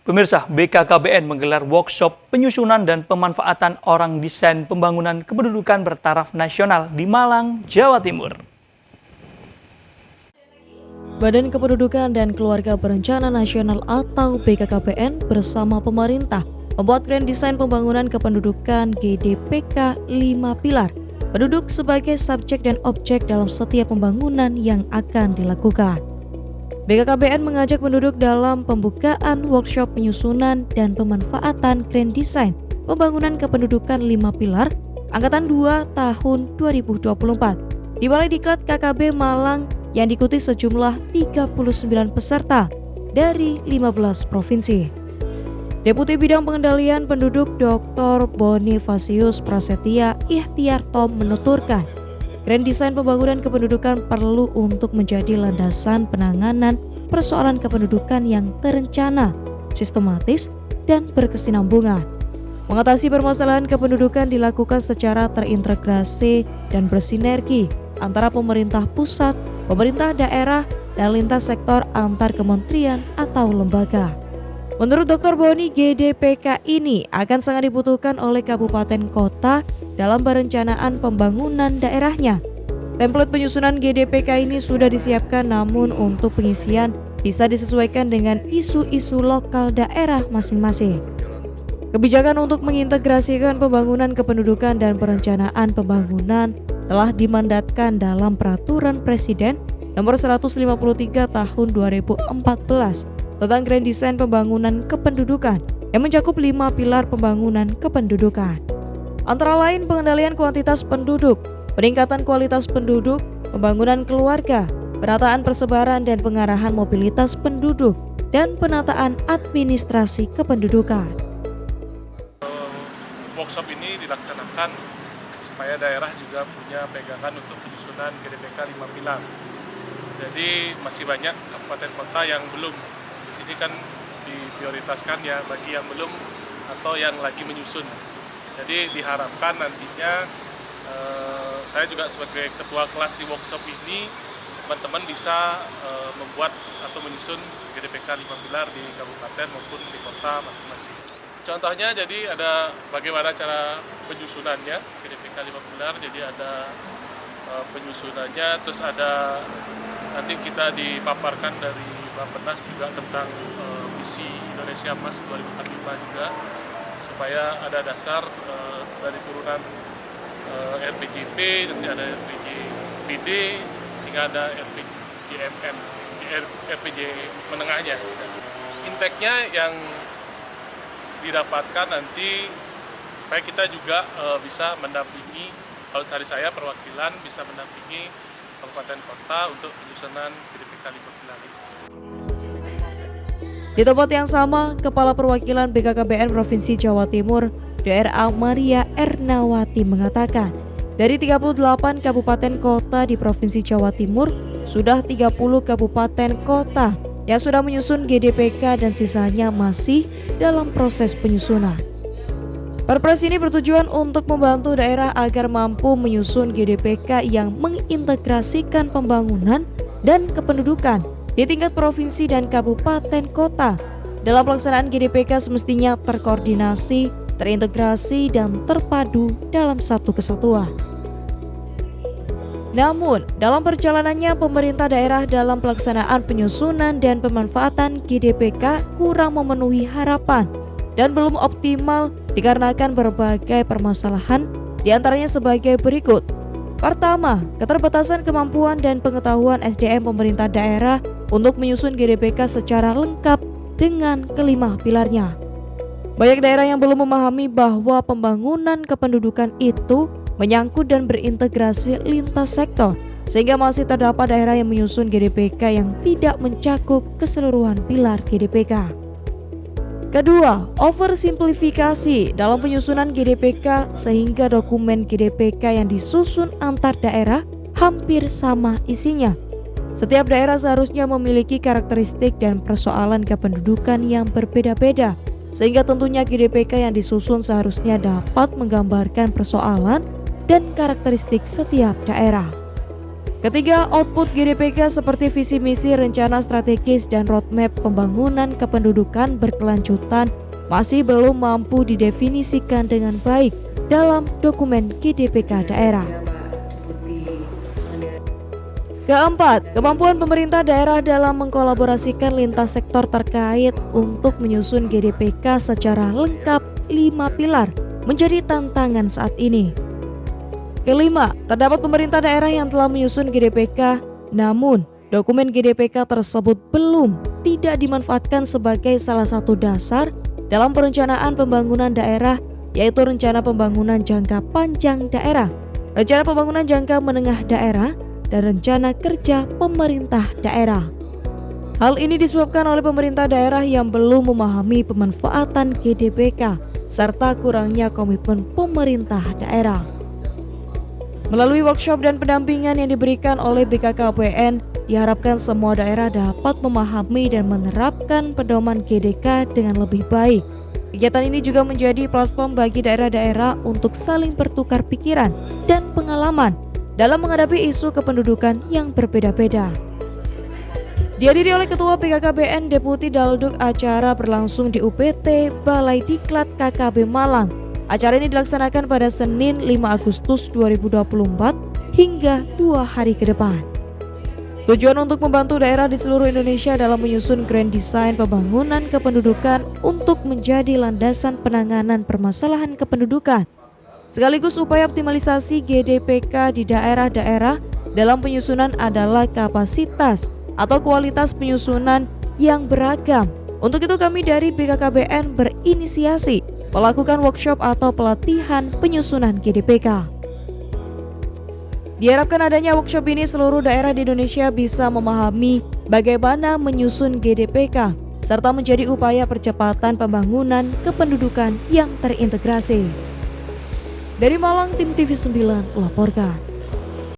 Pemirsa, BKKBN menggelar workshop penyusunan dan pemanfaatan orang desain pembangunan kependudukan bertaraf nasional di Malang, Jawa Timur. Badan Kependudukan dan Keluarga Berencana Nasional atau BKKBN bersama pemerintah membuat Grand Desain Pembangunan Kependudukan GDPK 5 pilar. Penduduk sebagai subjek dan objek dalam setiap pembangunan yang akan dilakukan. BKKBN mengajak penduduk dalam pembukaan workshop penyusunan dan pemanfaatan Grand Design Pembangunan Kependudukan 5 Pilar Angkatan 2 tahun 2024 di Balai Diklat KKB Malang yang diikuti sejumlah 39 peserta dari 15 provinsi. Deputi Bidang Pengendalian Penduduk Dr. Bonifasius Prasetya Ikhtiarto menuturkan, Grand Design Pembangunan Kependudukan perlu untuk menjadi landasan penanganan persoalan kependudukan yang terencana, sistematis, dan berkesinambungan. Mengatasi permasalahan kependudukan dilakukan secara terintegrasi dan bersinergi antara pemerintah pusat, pemerintah daerah, dan lintas sektor antar kementerian atau lembaga. Menurut Dr. Boni, GDPK ini akan sangat dibutuhkan oleh kabupaten kota dalam perencanaan pembangunan daerahnya. Template penyusunan GDPK ini sudah disiapkan, namun untuk pengisian bisa disesuaikan dengan isu-isu lokal daerah masing-masing. Kebijakan untuk mengintegrasikan pembangunan kependudukan dan perencanaan pembangunan telah dimandatkan dalam Peraturan Presiden Nomor 153 Tahun 2014 tentang Grand Design Pembangunan Kependudukan yang mencakup 5 pilar pembangunan kependudukan. Antara lain pengendalian kuantitas penduduk, peningkatan kualitas penduduk, pembangunan keluarga, penataan persebaran dan pengarahan mobilitas penduduk, dan penataan administrasi kependudukan. Workshop ini dilaksanakan supaya daerah juga punya pegangan untuk penyusunan GDPK 5 pilar. Jadi masih banyak kabupaten kota yang belum. Di sini kan diprioritaskan ya bagi yang belum atau yang lagi menyusun. Jadi diharapkan nantinya saya juga sebagai ketua kelas di workshop ini teman-teman bisa membuat atau menyusun GDPK 5 pilar di kabupaten maupun di kota masing-masing. Contohnya jadi ada bagaimana cara penyusunannya GDPK 5 pilar, jadi ada penyusunannya, terus ada nanti kita dipaparkan dari Bappenas juga tentang visi Indonesia Emas 2045 juga, supaya ada dasar dari turunan RPJP, nanti ada RPJPD, hingga ada RPJMN, RPJ menengahnya. Impact-nya yang didapatkan nanti supaya kita juga bisa mendampingi, kalau dari saya perwakilan bisa mendampingi kabupaten kota untuk penyusunan GDPK 5 pilar ini. Di tempat yang sama, Kepala Perwakilan BKKBN Provinsi Jawa Timur, DRA Maria Ernawati mengatakan, dari 38 kabupaten kota di Provinsi Jawa Timur, sudah 30 kabupaten kota yang sudah menyusun GDPK dan sisanya masih dalam proses penyusunan. Perpres ini bertujuan untuk membantu daerah agar mampu menyusun GDPK yang mengintegrasikan pembangunan dan kependudukan di tingkat provinsi dan kabupaten kota. Dalam pelaksanaan GDPK semestinya terkoordinasi, terintegrasi, dan terpadu dalam satu kesatuan. Namun, dalam perjalanannya pemerintah daerah dalam pelaksanaan penyusunan dan pemanfaatan GDPK kurang memenuhi harapan dan belum optimal dikarenakan berbagai permasalahan, diantaranya sebagai berikut. Pertama, keterbatasan kemampuan dan pengetahuan SDM pemerintah daerah untuk menyusun GDPK secara lengkap dengan kelima pilarnya. Banyak daerah yang belum memahami bahwa pembangunan kependudukan itu menyangkut dan berintegrasi lintas sektor, sehingga masih terdapat daerah yang menyusun GDPK yang tidak mencakup keseluruhan pilar GDPK. Kedua, oversimplifikasi dalam penyusunan GDPK sehingga dokumen GDPK yang disusun antar daerah hampir sama isinya. Setiap daerah seharusnya memiliki karakteristik dan persoalan kependudukan yang berbeda-beda, sehingga tentunya GDPK yang disusun seharusnya dapat menggambarkan persoalan dan karakteristik setiap daerah. Ketiga, output GDPK seperti visi misi, rencana strategis, dan roadmap pembangunan kependudukan berkelanjutan masih belum mampu didefinisikan dengan baik dalam dokumen GDPK daerah. Keempat, kemampuan pemerintah daerah dalam mengkolaborasikan lintas sektor terkait untuk menyusun GDPK secara lengkap 5 pilar menjadi tantangan saat ini. Kelima, terdapat pemerintah daerah yang telah menyusun GDPK, namun dokumen GDPK tersebut tidak dimanfaatkan sebagai salah satu dasar dalam perencanaan pembangunan daerah, yaitu rencana pembangunan jangka panjang daerah, rencana pembangunan jangka menengah daerah, dan rencana kerja pemerintah daerah. Hal ini disebabkan oleh pemerintah daerah yang belum memahami pemanfaatan GDPK serta kurangnya komitmen pemerintah daerah. Melalui workshop dan pendampingan yang diberikan oleh BKKBN, diharapkan semua daerah dapat memahami dan menerapkan pedoman GDK dengan lebih baik. Kegiatan ini juga menjadi platform bagi daerah-daerah untuk saling bertukar pikiran dan pengalaman dalam menghadapi isu kependudukan yang berbeda-beda. Dihadiri oleh Ketua BKKBN Deputi Dalduk, acara berlangsung di UPT Balai Diklat KKB Malang. Acara ini dilaksanakan pada Senin 5 Agustus 2024 hingga 2 hari ke depan. Tujuan untuk membantu daerah di seluruh Indonesia dalam menyusun Grand Design Pembangunan Kependudukan untuk menjadi landasan penanganan permasalahan kependudukan, sekaligus upaya optimalisasi GDPK di daerah-daerah dalam penyusunan adalah kapasitas atau kualitas penyusunan yang beragam. Untuk itu kami dari BKKBN berinisiasi melakukan workshop atau pelatihan penyusunan GDPK. Diharapkan adanya workshop ini seluruh daerah di Indonesia bisa memahami bagaimana menyusun GDPK serta menjadi upaya percepatan pembangunan kependudukan yang terintegrasi. Dari Malang, tim TV9 melaporkan.